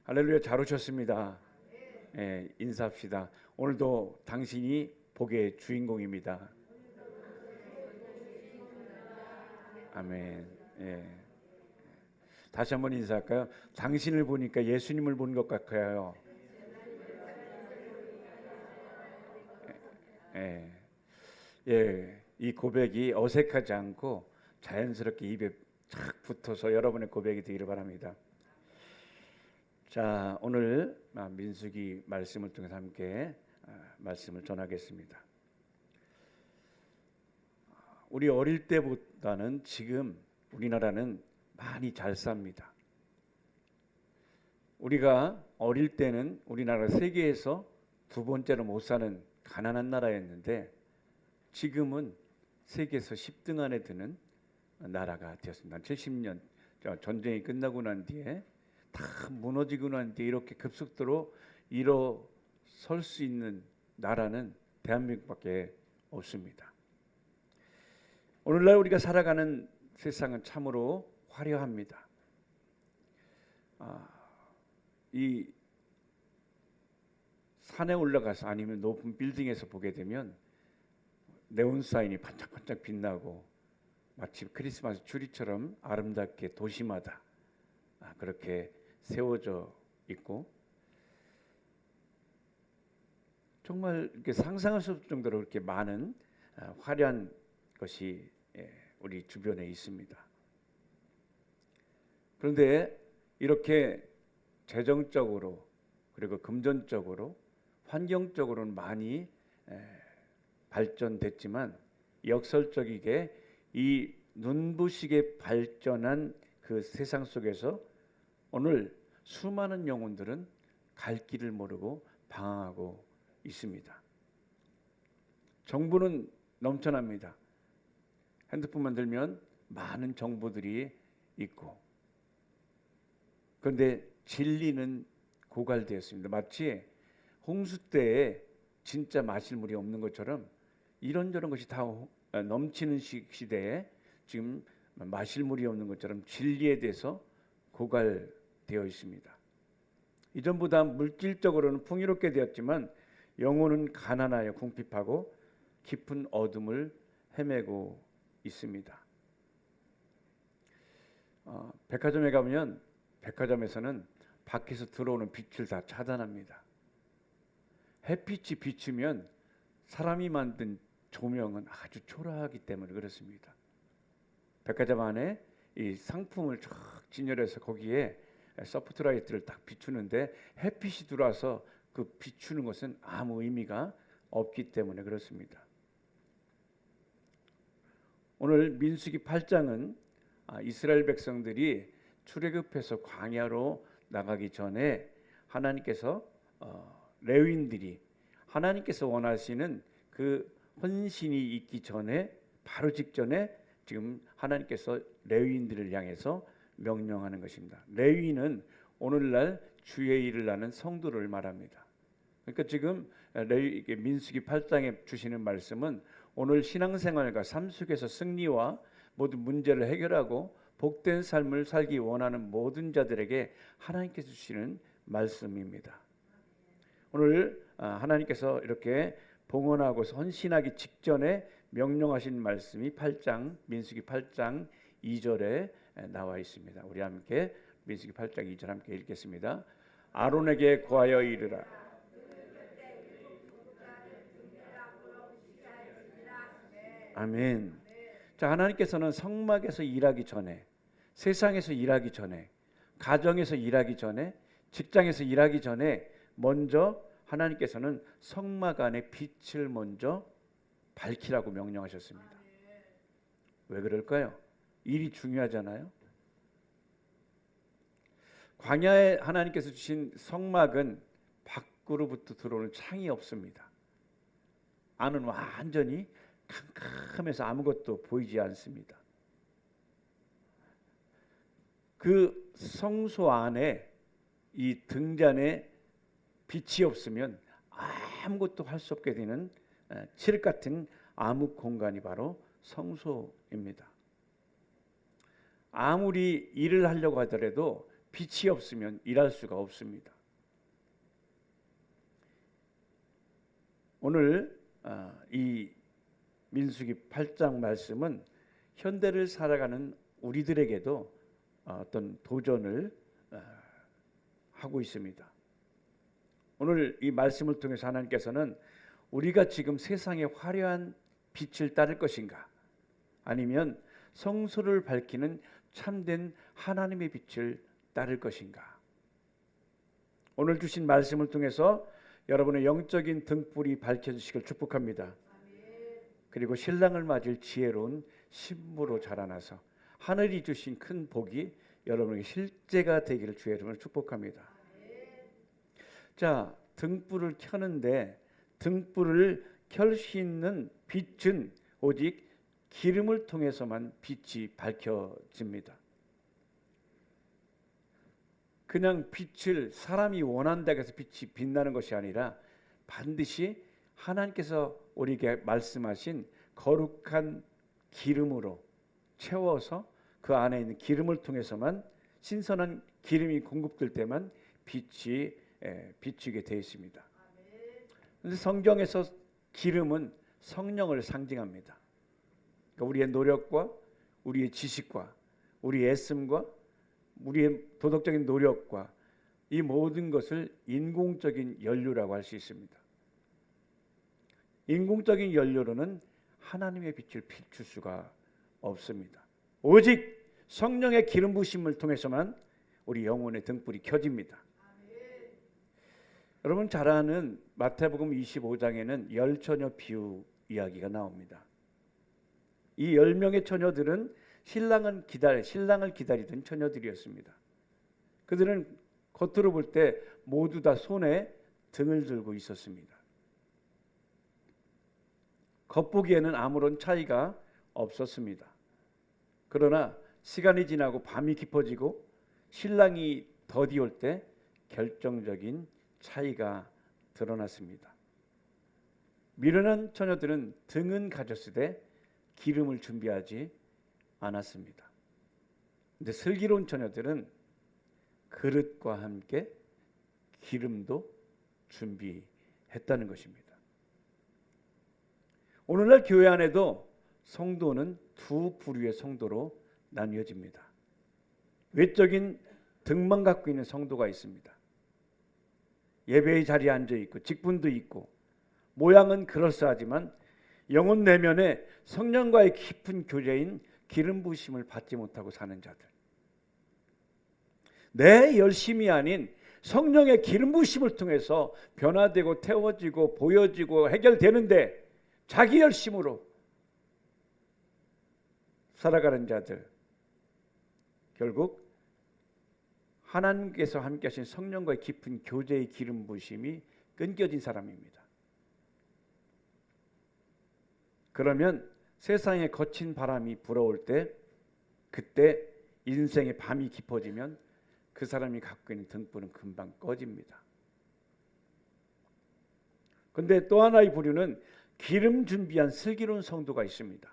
할렐루야, 잘 오셨습니다. 인사합시다. 오늘도 당신이 복의 주인공입니다. 아멘. 다시 한번 인사할까요? 당신을 보니까 예수님을 본 것 같아요. 이 고백이 어색하지 않고 자연스럽게 입에 착 붙어서 여러분의 고백이 되기를 바랍니다. 자, 오늘 민수기 말씀을 통해서 함께 말씀을 전하겠습니다. 우리 어릴 때보다는 지금 우리나라는 많이 잘 삽니다. 우리가 어릴 때는 우리나라 세계에서 두 번째로 못 사는 가난한 나라였는데 지금은 세계에서 10등 안에 드는 나라가 되었습니다. 70년 전쟁이 끝나고 난 뒤에 다 무너지고 난 뒤에 이렇게 급속도로 일어설 수 있는 나라는 대한민국밖에 없습니다. 오늘날 우리가 살아가는 세상은 참으로 화려합니다. 이 산에 올라가서 아니면 높은 빌딩에서 보게 되면 네온사인이 반짝반짝 빛나고 마치 크리스마스 추리처럼 아름답게 도시마다 그렇게 세워져 있고 정말 이렇게 상상할 수 없을 정도로 그렇게 많은 화려한 것이 우리 주변에 있습니다. 그런데 이렇게 재정적으로 그리고 금전적으로 환경적으로는 많이 발전됐지만 역설적이게 이 눈부시게 발전한 그 세상 속에서 오늘 수많은 영혼들은 갈 길을 모르고 방황하고 있습니다. 정보는 넘쳐납니다. 핸드폰만 들면 많은 정보들이 있고 그런데 진리는 고갈되었습니다. 마치 홍수 때에 진짜 마실 물이 없는 것처럼 이런저런 것이 다 넘치는 시대에 지금 마실 물이 없는 것처럼 진리에 대해서 고갈되어 있습니다. 이전보다 물질적으로는 풍요롭게 되었지만 영혼은 가난하여 궁핍하고 깊은 어둠을 헤매고 있습니다. 백화점에 가면 백화점에서는 밖에서 들어오는 빛을 다 차단합니다. 햇빛이 비추면 사람이 만든 조명은 아주 초라하기 때문에 그렇습니다. 백화점 안에 이 상품을 쫙 진열해서 거기에 소프트라이트를 딱 비추는데 햇빛이 들어와서 그 비추는 것은 아무 의미가 없기 때문에 그렇습니다. 오늘 민수기 8장은 이스라엘 백성들이 출애굽해서 광야로 나가기 전에 하나님께서 레위인들이 하나님께서 원하시는 그 헌신이 있기 전에 바로 직전에 지금 하나님께서 레위인들을 향해서 명령하는 것입니다. 레위인은 오늘날 주의 일을 하는 성도를 말합니다. 그러니까 지금 민수기 8장에 주시는 말씀은 오늘 신앙생활과 삶 속에서 승리와 모든 문제를 해결하고 복된 삶을 살기 원하는 모든 자들에게 하나님께서 주시는 말씀입니다. 오늘 하나님께서 이렇게 봉헌하고 헌신하기 직전에 명령하신 말씀이 민수기 8장 2절에 나와 있습니다. 우리 함께 민수기 8장 2절 함께 읽겠습니다. 아론에게 고하여 이르라. 아멘. 자, 하나님께서는 성막에서 일하기 전에, 세상에서 일하기 전에, 가정에서 일하기 전에, 직장에서 일하기 전에 먼저 하나님께서는 성막 안에 빛을 먼저 밝히라고 명령하셨습니다. 왜 그럴까요? 일이 중요하잖아요. 광야에 하나님께서 주신 성막은 밖으로부터 들어오는 창이 없습니다. 안은 완전히 캄캄해서 아무것도 보이지 않습니다. 그 성소 안에 이 등잔에 빛이 없으면 아무것도 할 수 없게 되는 칠흑 같은 암흑 공간이 바로 성소입니다. 아무리 일을 하려고 하더라도 빛이 없으면 일할 수가 없습니다. 오늘 이 민수기 8장 말씀은 현대를 살아가는 우리들에게도 어떤 도전을 하고 있습니다. 오늘 이 말씀을 통해서 하나님께서는 우리가 지금 세상의 화려한 빛을 따를 것인가, 아니면 성소를 밝히는 참된 하나님의 빛을 따를 것인가. 오늘 주신 말씀을 통해서 여러분의 영적인 등불이 밝혀지시길 축복합니다. 그리고 신랑을 맞을 지혜로운 신부로 자라나서 하늘이 주신 큰 복이 여러분에게 실제가 되기를 주의 이름으로 축복합니다. 자, 등불을 켜는데 등불을 켤 수 있는 빛은 오직 기름을 통해서만 빛이 밝혀집니다. 그냥 빛을 사람이 원한다고 해서 빛이 빛나는 것이 아니라 반드시 하나님께서 우리에게 말씀하신 거룩한 기름으로 채워서 그 안에 있는 기름을 통해서만, 신선한 기름이 공급될 때만 빛이 비추게 되어 있습니다. 그런데 성경에서 기름은 성령을 상징합니다. 그러니까 우리의 노력과 우리의 지식과 우리의 애씀과 우리의 도덕적인 노력과 이 모든 것을 인공적인 연료라고 할 수 있습니다. 인공적인 연료로는 하나님의 빛을 비출 수가 없습니다. 오직 성령의 기름 부심을 통해서만 우리 영혼의 등불이 켜집니다. 여러분 잘 아는 마태복음 25장에는 열 처녀 비유 이야기가 나옵니다. 이 10명의 처녀들은 신랑을 기다리던 처녀들이었습니다. 그들은 겉으로 볼 때 모두 다 손에 등을 들고 있었습니다. 겉보기에는 아무런 차이가 없었습니다. 그러나 시간이 지나고 밤이 깊어지고 신랑이 더디올 때 결정적인 차이가 드러났습니다. 미련한 처녀들은 등은 가졌으되 기름을 준비하지 않았습니다. 근데 슬기로운 처녀들은 그릇과 함께 기름도 준비했다는 것입니다. 오늘날 교회 안에도 성도는 두 부류의 성도로 나뉘어집니다. 외적인 등만 갖고 있는 성도가 있습니다. 예배의 자리에 앉아 있고 직분도 있고 모양은 그럴싸하지만 영혼 내면에 성령과의 깊은 교제인 기름 부으심을 받지 못하고 사는 자들, 내 열심이 아닌 성령의 기름 부으심을 통해서 변화되고 태워지고 보여지고 해결되는데 자기 열심으로 살아가는 자들, 결국 하나님께서 함께 하신 성령과의 깊은 교제의 기름 부으심이 끊겨진 사람입니다. 그러면 세상에 거친 바람이 불어올 때, 그때 인생의 밤이 깊어지면 그 사람이 갖고 있는 등불은 금방 꺼집니다. 그런데 또 하나의 부류는 기름 준비한 슬기로운 성도가 있습니다.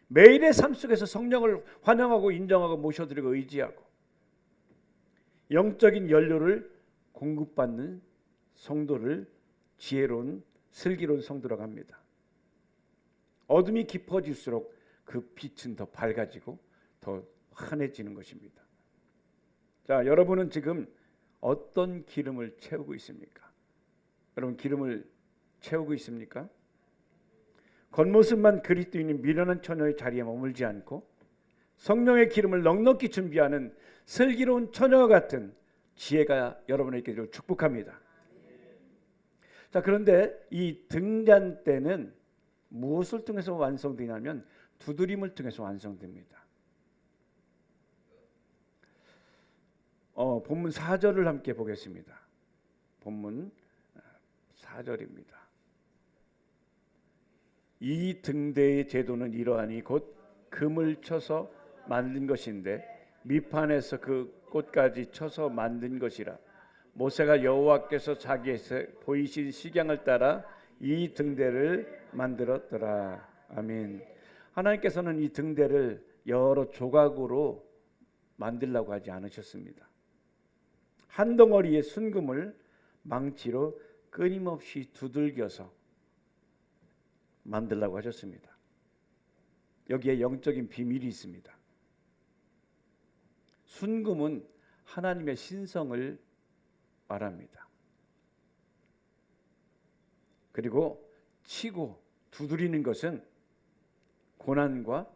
매일의 삶 속에서 성령을 환영하고 인정하고 모셔드리고 의지하고 영적인 연료를 공급받는 성도를 지혜로운 슬기로운 성도라고 합니다. 어둠이 깊어질수록 그 빛은 더 밝아지고 더 환해지는 것입니다. 자, 여러분은 지금 어떤 기름을 채우고 있습니까? 여러분 기름을 채우고 있습니까? 겉모습만 그리스도인인 미련한 처녀의 자리에 머물지 않고 성령의 기름을 넉넉히 준비하는 슬기로운 처녀와 같은 지혜가 여러분에게 축복합니다. 자, 그런데 이 등잔대는 무엇을 통해서 완성되냐면 두드림을 통해서 완성됩니다. 본문 4절을 함께 보겠습니다. 본문 4절입니다. 이 등대의 제도는 이러하니 곧 금을 쳐서 만든 것인데 밑판에서 그 꽃까지 쳐서 만든 것이라. 모세가 여호와께서 자기에게 보이신 식양을 따라 이 등대를 만들었더라. 아멘. 하나님께서는 이 등대를 여러 조각으로 만들라고 하지 않으셨습니다. 한 덩어리의 순금을 망치로 끊임없이 두들겨서 만들라고 하셨습니다. 여기에 영적인 비밀이 있습니다. 순금은 하나님의 신성을 말합니다. 그리고 치고 두드리는 것은 고난과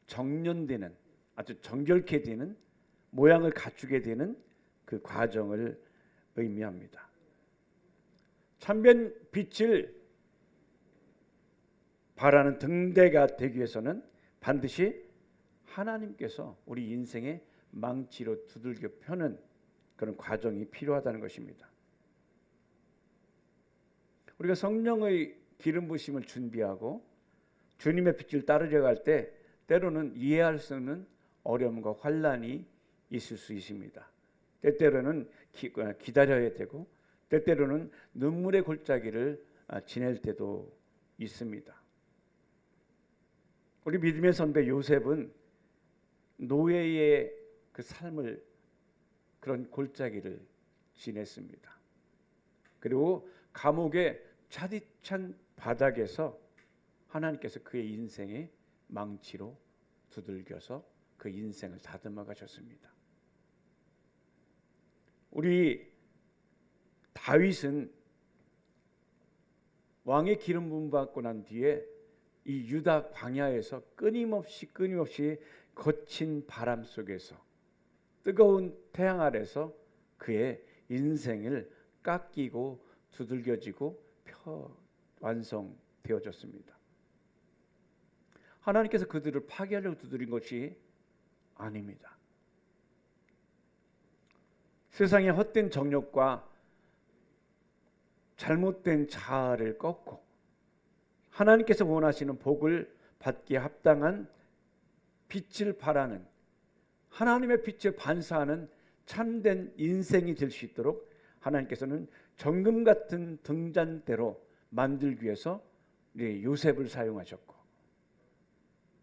정련되는, 아주 정결케 되는, 모양을 갖추게 되는 그 과정을 의미합니다. 참된 빛을 바라는 등대가 되기 위해서는 반드시 하나님께서 우리 인생의 망치로 두들겨 펴는 그런 과정이 필요하다는 것입니다. 우리가 성령의 기름 부심을 준비하고 주님의 빛을 따르려 갈 때 때로는 이해할 수 없는 어려움과 환난이 있을 수 있습니다. 때때로는 기다려야 되고 때때로는 눈물의 골짜기를 지낼 때도 있습니다. 우리 믿음의 선배 요셉은 노예의 그 삶을, 그런 골짜기를 지냈습니다. 그리고 감옥의 차디찬 바닥에서 하나님께서 그의 인생에 망치로 두들겨서 그 인생을 다듬어 가셨습니다. 우리 다윗은 왕의 기름 부음 받고 난 뒤에 이 유다 광야에서 끊임없이 거친 바람 속에서 뜨거운 태양 아래서 그의 인생을 깎이고 두들겨지고 완성되어졌습니다. 하나님께서 그들을 파괴하려고 두드린 것이 아닙니다. 세상의 헛된 정욕과 잘못된 자아를 꺾고 하나님께서 원하시는 복을 받기에 합당한 빛을 발하는, 하나님의 빛을 반사하는 참된 인생이 될 수 있도록 하나님께서는 정금 같은 등잔대로 만들기 위해서 요셉을 사용하셨고,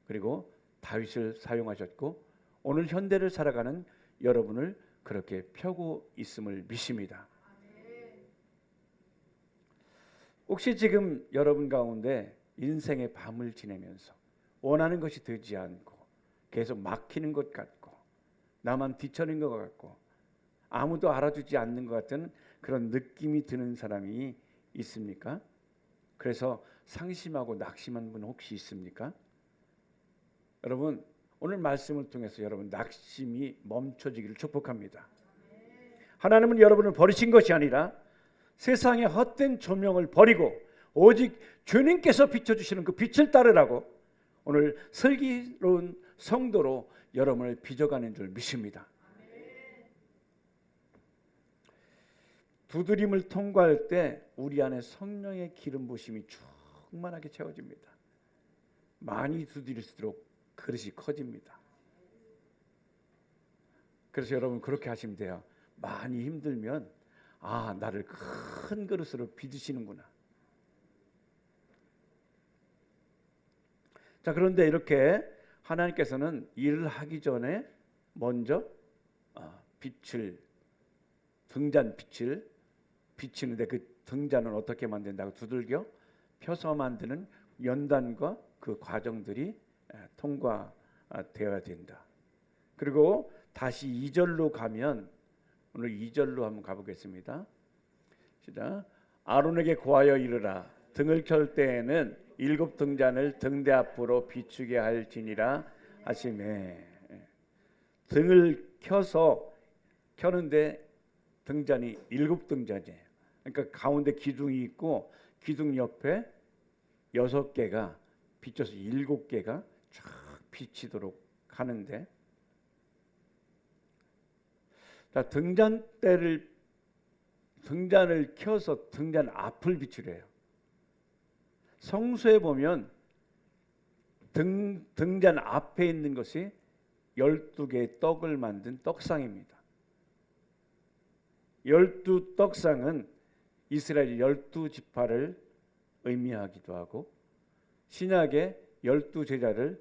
그리고 다윗을 사용하셨고, 오늘 현대를 살아가는 여러분을 그렇게 펴고 있음을 믿습니다. 혹시 지금 여러분 가운데 인생의 밤을 지내면서 원하는 것이 되지 않고 계속 막히는 것 같고 나만 뒤처진 것 같고 아무도 알아주지 않는 것 같은 그런 느낌이 드는 사람이 있습니까? 그래서 상심하고 낙심한 분 혹시 있습니까? 여러분, 오늘 말씀을 통해서 여러분 낙심이 멈춰지기를 축복합니다. 하나님은 여러분을 버리신 것이 아니라 세상의 헛된 조명을 버리고 오직 주님께서 비춰주시는 그 빛을 따르라고 오늘 슬기로운 성도로 여러분을 빚어가는 줄 믿습니다. 두드림을 통과할 때 우리 안에 성령의 기름 부심이 충만하게 채워집니다. 많이 두드릴수록 그릇이 커집니다. 그래서 여러분 그렇게 하시면 돼요. 많이 힘들면 나를 큰 그릇으로 빚으시는구나. 자, 그런데 이렇게 하나님께서는 일을 하기 전에 먼저 등잔 빛을 비치는데 그 등잔은 어떻게 만든다고 두들겨 펴서 만드는 연단과 그 과정들이 통과되어야 된다. 그리고 다시 2절로 가면 오늘 2절로 한번 가보겠습니다. 시작. 아론에게 고하여 이르라. 등을 켤 때에는 7 등잔을 등대 앞으로 비추게 할지니라 하시매. 등을 켜는데 등잔이 7 등잔이에요. 그러니까 가운데 기둥이 있고 기둥 옆에 6개가 비춰서 7개가 쫙 비치도록 하는데, 자, 등잔을 켜서 등잔 앞을 비추래요. 성서에 보면 등잔 앞에 있는 것이 12개의 떡을 만든 떡상입니다. 12떡상은 이스라엘 12지파를 의미하기도 하고 신약의 12제자를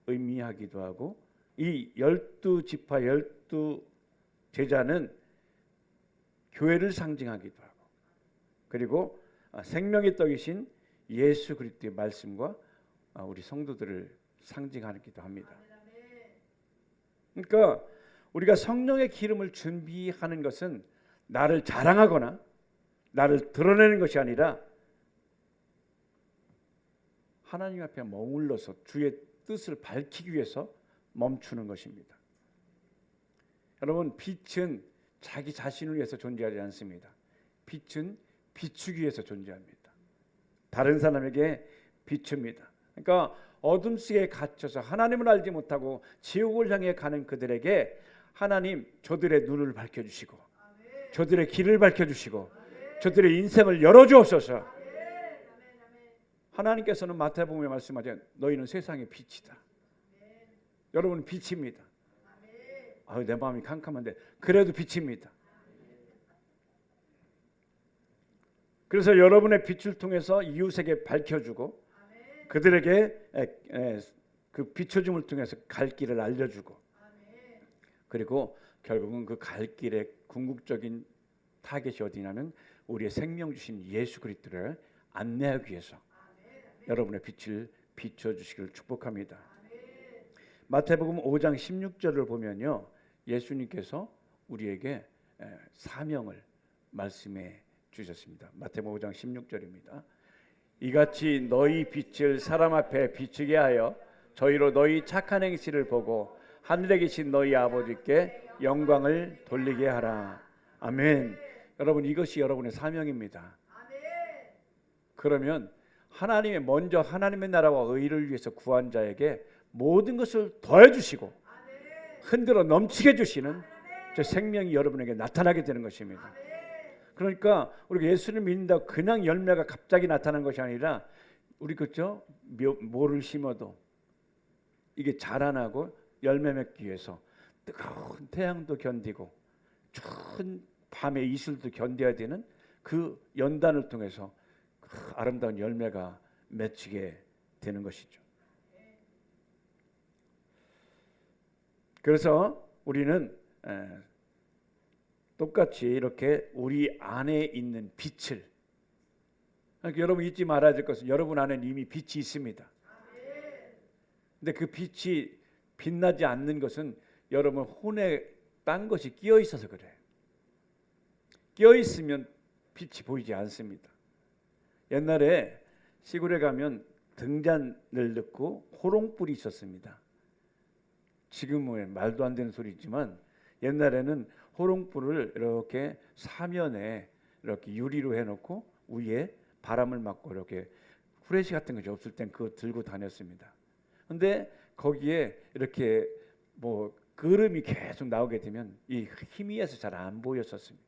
의미하기도 하고 이 12지파 12제자는 교회를 상징하기도 하고, 그리고 생명의 떡이신 예수 그리스도의 말씀과 우리 성도들을 상징하기도 합니다. 그러니까 우리가 성령의 기름을 준비하는 것은 나를 자랑하거나 나를 드러내는 것이 아니라 하나님 앞에 머물러서 주의 뜻을 밝히기 위해서 멈추는 것입니다. 여러분, 빛은 자기 자신을 위해서 존재하지 않습니다. 빛은 비추기 위해서 존재합니다. 다른 사람에게 비춥니다. 그러니까 어둠 속에 갇혀서 하나님을 알지 못하고 지옥을 향해 가는 그들에게 하나님, 저들의 눈을 밝혀주시고 저들의 길을 밝혀주시고 저들의 인생을 열어주옵소서. 하나님께서는 마태복음에 말씀하죠. 너희는 세상의 빛이다. 여러분은 빛입니다. 내 마음이 캄캄한데 그래도 빛입니다. 그래서 여러분의 빛을 통해서 이웃에게 밝혀주고 그들에게 그 비춰줌을 통해서 갈 길을 알려주고, 그리고 결국은 그 갈 길의 궁극적인 타겟이 어디냐면 우리의 생명 주신 예수 그리스도를 안내하기 위해서 여러분의 빛을 비춰주시기를 축복합니다. 마태복음 5장 16절을 보면요, 예수님께서 우리에게 사명을 말씀해 주셨습니다. 마태복음 5장 16절입니다. 이같이 너희 빛을 사람 앞에 비추게 하여 저희로 너희 착한 행실을 보고 하늘에 계신 너희 아버지께 영광을 돌리게 하라. 아멘. 여러분, 이것이 여러분의 사명입니다. 그러면 먼저 하나님의 나라와 의를 위해서 구한 자에게 모든 것을 더해 주시고 흔들어 넘치게 주시는 저 생명이 여러분에게 나타나게 되는 것입니다. 그러니까 우리가 예수를 믿는다고 그냥 열매가 갑자기 나타나는 것이 아니라, 우리 그렇죠? 모를 심어도 이게 자라나고 열매 맺기 위해서 뜨거운 태양도 견디고 추운 밤의 이슬도 견뎌야 되는 그 연단을 통해서 그 아름다운 열매가 맺히게 되는 것이죠. 그래서 우리는 똑같이 이렇게 우리 안에 있는 빛을, 그러니까 여러분 잊지 말아야 될 것은 여러분 안에는 이미 빛이 있습니다. 근데 그 빛이 빛나지 않는 것은 여러분 혼에 딴 것이 끼어 있어서 그래요. 끼어 있으면 빛이 보이지 않습니다. 옛날에 시골에 가면 등잔을 넣고 호롱불이 있었습니다. 지금은 말도 안 되는 소리지만 옛날에는 호롱불을 이렇게 사면에 이렇게 유리로 해놓고 위에 바람을 막고 이렇게 후레쉬 같은 것이 없을 땐 그거 들고 다녔습니다. 근데 거기에 이렇게 뭐 그름이 계속 나오게 되면 이 희미해서 잘 안 보였었습니다.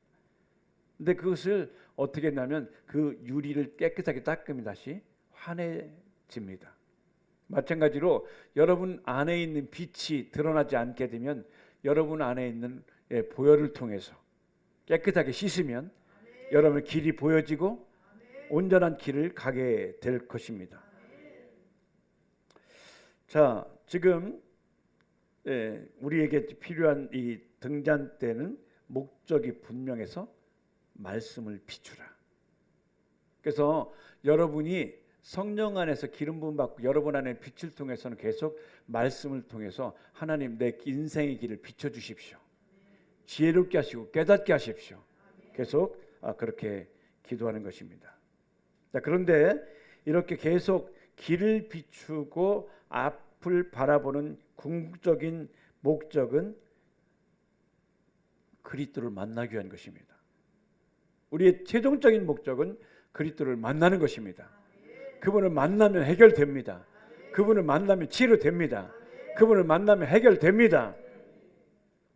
근데 그것을 어떻게 했냐면 그 유리를 깨끗하게 닦으면 다시 환해집니다. 마찬가지로 여러분 안에 있는 빛이 드러나지 않게 되면 여러분 안에 있는 보혈을 통해서 깨끗하게 씻으면 여러분의 길이 보여지고 온전한 길을 가게 될 것입니다. 자, 지금 우리에게 필요한 이 등잔대는 목적이 분명해서 말씀을 비추라. 그래서 여러분이 성령 안에서 기름 부음 받고 여러분 안에 빛을 통해서는 계속 말씀을 통해서 하나님 내 인생의 길을 비춰 주십시오. 지혜롭게 하시고 깨닫게 하십시오. 계속 그렇게 기도하는 것입니다. 자, 그런데 이렇게 계속 길을 비추고 앞을 바라보는 궁극적인 목적은 그리스도를 만나기 위한 것입니다. 우리의 최종적인 목적은 그리스도를 만나는 것입니다. 그분을 만나면 해결됩니다. 그분을 만나면 치료됩니다. 그분을 만나면 해결됩니다.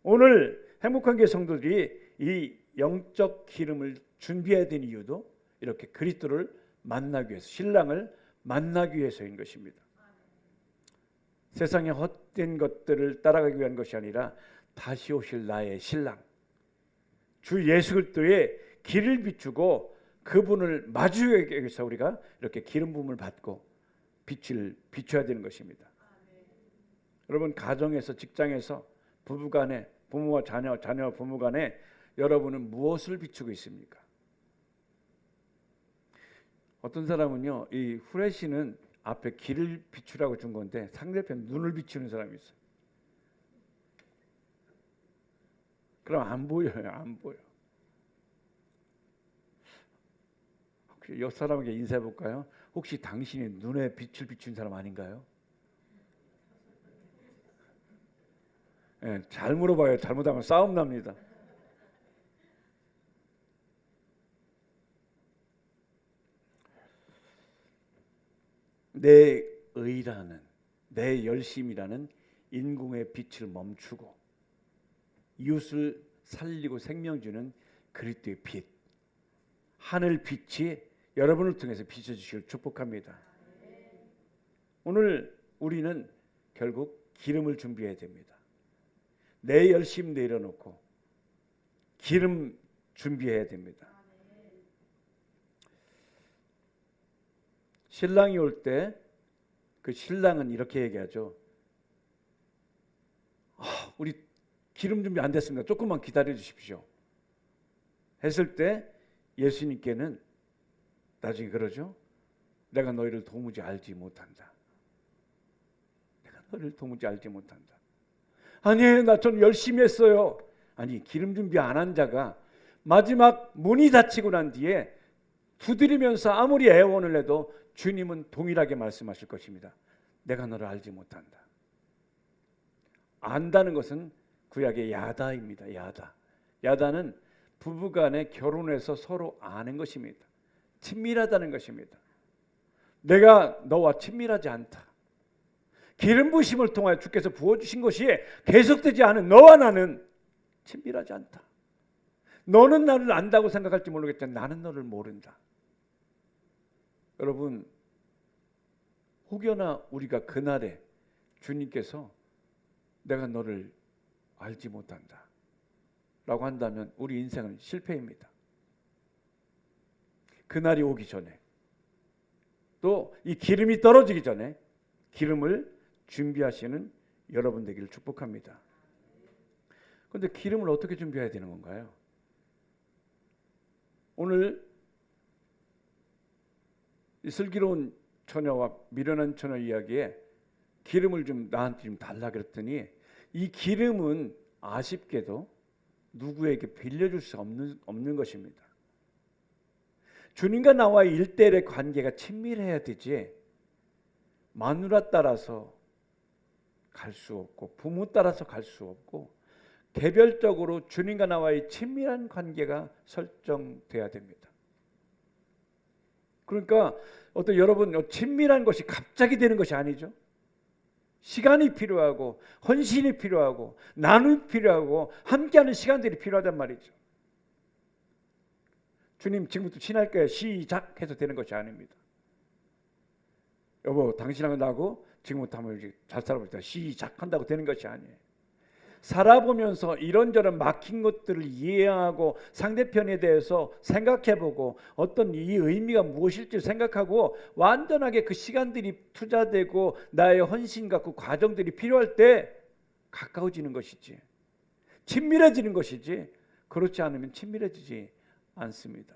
오늘 행복한 교회 성도들이 이 영적 기름을 준비해야 되는 이유도 이렇게 그리스도를 만나기 위해서, 신랑을 만나기 위해서인 것입니다. 세상의 헛된 것들을 따라가기 위한 것이 아니라 다시 오실 나의 신랑 주 예수 그리스도의 길을 비추고 그분을 마주하기 위해서 우리가 이렇게 기름 부음을 받고 빛을 비춰야 되는 것입니다. 여러분 가정에서, 직장에서, 부부간에, 부모와 자녀, 자녀와 부모간에 여러분은 무엇을 비추고 있습니까? 어떤 사람은요, 이 후레쉬는 앞에 길을 비추라고 준 건데 상대편 눈을 비추는 사람이 있어요. 그럼 안 보여요, 안 보여. 혹시 옆 사람에게 인사해 볼까요? 혹시 당신이 눈에 빛을 비추는 사람 아닌가요? 예, 잘 물어봐요. 잘못하면 싸움 납니다. 내 의라는, 내 열심이라는 인공의 빛을 멈추고 이웃을 살리고 생명 주는 그리스도의 빛, 하늘 빛이 여러분을 통해서 비춰주시길 축복합니다. 오늘 우리는 결국 기름을 준비해야 됩니다. 내 열심 내려놓고 기름 준비해야 됩니다. 신랑이 올 때 그 신랑은 이렇게 얘기하죠. 우리 기름 준비 안 됐습니다. 조금만 기다려 주십시오. 했을 때 예수님께는 나중에 그러죠. 내가 너희를 도무지 알지 못한다. 내가 너희를 도무지 알지 못한다. 아니, 나 좀 열심히 했어요. 아니, 기름 준비 안 한 자가 마지막 문이 닫히고 난 뒤에 두드리면서 아무리 애원을 해도 주님은 동일하게 말씀하실 것입니다. 내가 너를 알지 못한다. 안다는 것은 구약의 야다입니다. 야다. 야다는 부부간에 결혼해서 서로 아는 것입니다. 친밀하다는 것입니다. 내가 너와 친밀하지 않다. 기름 부으심을 통하여 주께서 부어주신 것이 계속되지 않은 너와 나는 친밀하지 않다. 너는 나를 안다고 생각할지 모르겠지만 나는 너를 모른다. 여러분, 혹여나 우리가 그날에 주님께서 내가 너를 알지 못한다 라고 한다면 우리 인생은 실패입니다. 그날이 오기 전에, 또 이 기름이 떨어지기 전에 기름을 준비하시는 여러분 되기를 축복합니다. 그런데 기름을 어떻게 준비해야 되는 건가요? 오늘 이 슬기로운 처녀와 미련한 처녀 이야기에 기름을 좀 나한테 좀 달라 그랬더니 이 기름은 아쉽게도 누구에게 빌려줄 수 없는 것입니다. 주님과 나와의 일대일의 관계가 친밀해야 되지 마누라 따라서 갈 수 없고 부모 따라서 갈 수 없고 개별적으로 주님과 나와의 친밀한 관계가 설정돼야 됩니다. 그러니까 어떤 여러분 친밀한 것이 갑자기 되는 것이 아니죠. 시간이 필요하고 헌신이 필요하고 나눔이 필요하고 함께하는 시간들이 필요하단 말이죠. 주님 지금부터 친할까요? 시작해서 되는 것이 아닙니다. 여보 당신하고 나하고 지금부터 한번 잘 살아봅시다. 시작한다고 되는 것이 아니에요. 살아보면서 이런저런 막힌 것들을 이해하고 상대편에 대해서 생각해보고 어떤 이 의미가 무엇일지 생각하고 완전하게 그 시간들이 투자되고 나의 헌신과 그 과정들이 필요할 때 가까워지는 것이지 친밀해지는 것이지 그렇지 않으면 친밀해지지 않습니다.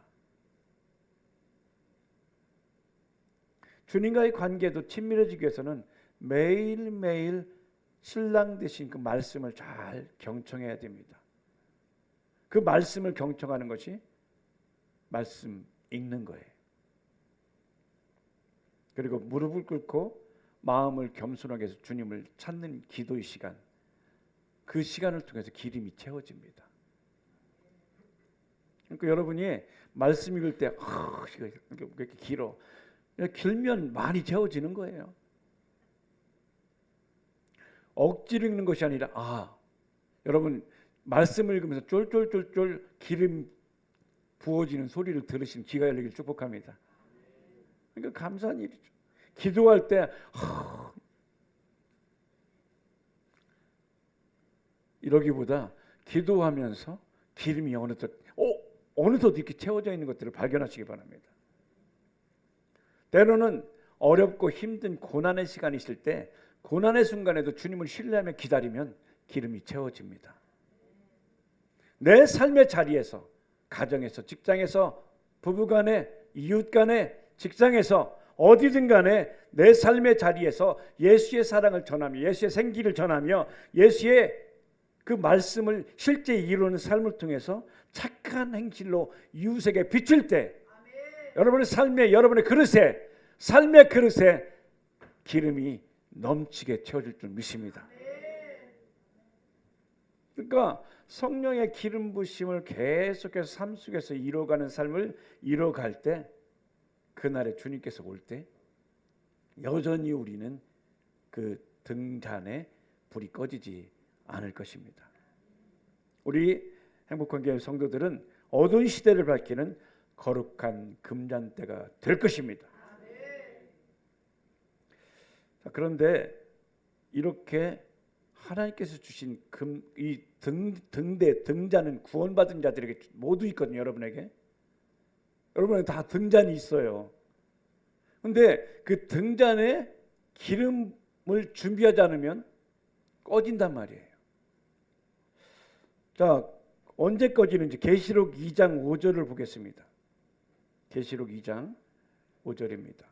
주님과의 관계도 친밀해지기 위해서는 매일매일 신랑 되신 그 말씀을 잘 경청해야 됩니다. 그 말씀을 경청하는 것이 말씀 읽는 거예요. 그리고 무릎을 꿇고 마음을 겸손하게 해서 주님을 찾는 기도의 시간, 그 시간을 통해서 기름이 채워집니다. 그러니까 여러분이 말씀 읽을 때 이렇게 길어 길면 많이 채워지는 거예요. 억지로 읽는 것이 아니라 여러분 말씀을 읽으면서 쫄쫄쫄쫄 기름 부어지는 소리를 들으신 귀가 열리길 축복합니다. 그러니까 감사한 일이죠. 기도할 때 이러기보다 기도하면서 기름이 어느덧 이렇게 채워져 있는 것들을 발견하시기 바랍니다. 때로는 어렵고 힘든 고난의 시간이 있을 때 고난의 순간에도 주님을 신뢰하며 기다리면 기름이 채워집니다. 내 삶의 자리에서, 가정에서, 직장에서, 부부간에, 이웃간에, 직장에서 어디든 간에 내 삶의 자리에서 예수의 사랑을 전하며 예수의 생기를 전하며 예수의 그 말씀을 실제 이루는 삶을 통해서 착한 행실로 이웃에게 비출 때 여러분의 삶에, 여러분의 그릇에, 삶의 그릇에 기름이 넘치게 채워질 줄 믿습니다. 그러니까 성령의 기름 부심을 계속해서 삶 속에서 이뤄가는 삶을 이뤄갈 때, 그날에 주님께서 올 때 여전히 우리는 그 등잔에 불이 꺼지지 않을 것입니다. 우리 행복한 교회 성도들은 어두운 시대를 밝히는 거룩한 금잔대가 될 것입니다. 자, 그런데 이렇게 하나님께서 주신 이 등대, 등잔은 구원받은 자들에게 모두 있거든요. 여러분에게. 여러분은 다 등잔이 있어요. 그런데 그 등잔에 기름을 준비하지 않으면 꺼진단 말이에요. 자, 언제 꺼지는지 계시록 2장 5절을 보겠습니다. 계시록 2장 5절입니다.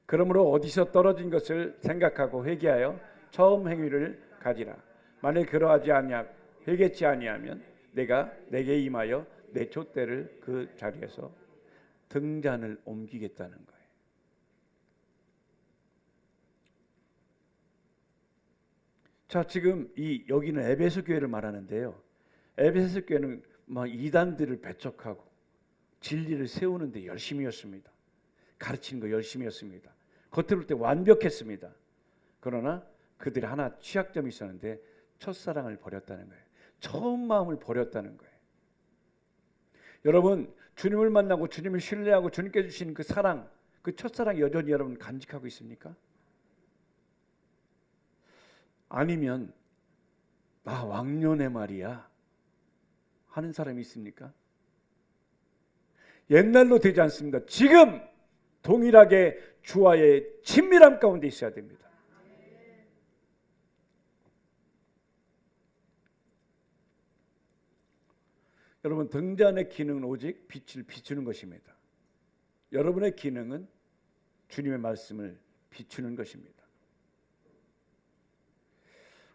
그러므로 어디서 떨어진 것을 생각하고 회개하여 처음 행위를 가지라. 만일 그러하지 아니하 회개치 아니하면 내가 내게 임하여 내 촛대를 그 자리에서 등잔을 옮기겠다는 거예요. 자, 지금 여기는 에베소 교회를 말하는데요. 에베소 교회는 막 이단들을 배척하고 진리를 세우는 데 열심이었습니다. 가르치는 거 열심이었습니다. 겉으로 볼 때 완벽했습니다. 그러나 그들이 하나 취약점이 있었는데 첫사랑을 버렸다는 거예요. 처음 마음을 버렸다는 거예요. 여러분, 주님을 만나고 주님을 신뢰하고 주님께 주신 그 사랑, 그 첫사랑 여전히 여러분 간직하고 있습니까? 아니면 나 왕년에 말이야 하는 사람이 있습니까? 옛날로 되지 않습니다. 지금 동일하게 주와의 친밀함 가운데 있어야 됩니다. 여러분, 등잔의 기능은 오직 빛을 비추는 것입니다. 여러분의 기능은 주님의 말씀을 비추는 것입니다.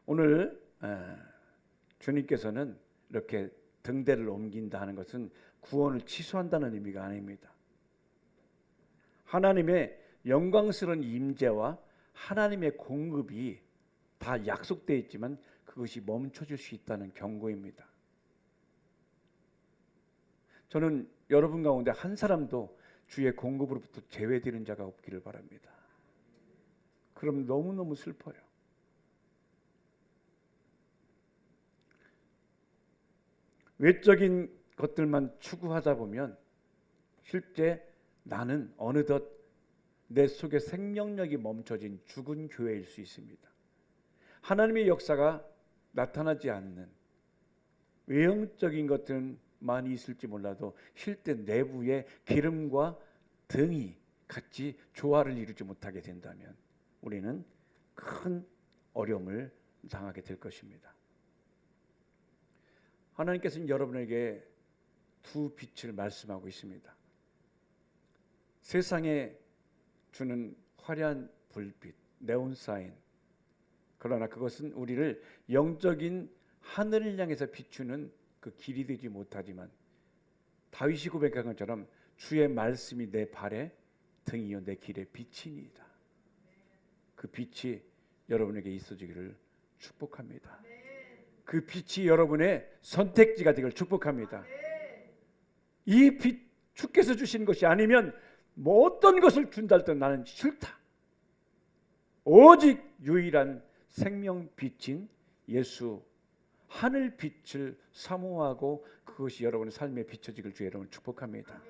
오늘 주님께서는 이렇게 등대를 옮긴다 하는 것은 구원을 취소한다는 의미가 아닙니다. 하나님의 영광스러운 임재와 하나님의 공급이 다 약속되어 있지만 그것이 멈춰질 수 있다는 경고입니다. 저는 여러분 가운데 한 사람도 주의 공급으로부터 제외되는 자가 없기를 바랍니다. 그럼 너무너무 슬퍼요. 외적인 것들만 추구하다 보면 실제 나는 어느덧 내 속에 생명력이 멈춰진 죽은 교회일 수 있습니다. 하나님의 역사가 나타나지 않는 외형적인 것들은 많이 있을지 몰라도 실제 내부의 기름과 등이 같이 조화를 이루지 못하게 된다면 우리는 큰 어려움을 당하게 될 것입니다. 하나님께서는 여러분에게 두 빛을 말씀하고 있습니다. 세상에 주는 화려한 불빛, 네온 사인. 그러나 그것은 우리를 영적인 하늘을 향해서 비추는 그 길이 되지 못하지만 다윗이 고백한 것처럼 주의 말씀이 내 발에 등이요 내 길에 빛이니이다. 그 빛이 여러분에게 있어지기를 축복합니다. 그 빛이 여러분의 선택지가 되기를 축복합니다. 이 빛 주께서 주신 것이 아니면 뭐 어떤 것을 준다 할때 나는 싫다. 오직 유일한 생명 빛인 예수 하늘 빛을 사모하고 그것이 여러분의 삶에 비춰지길 주의 이름으로 축복합니다.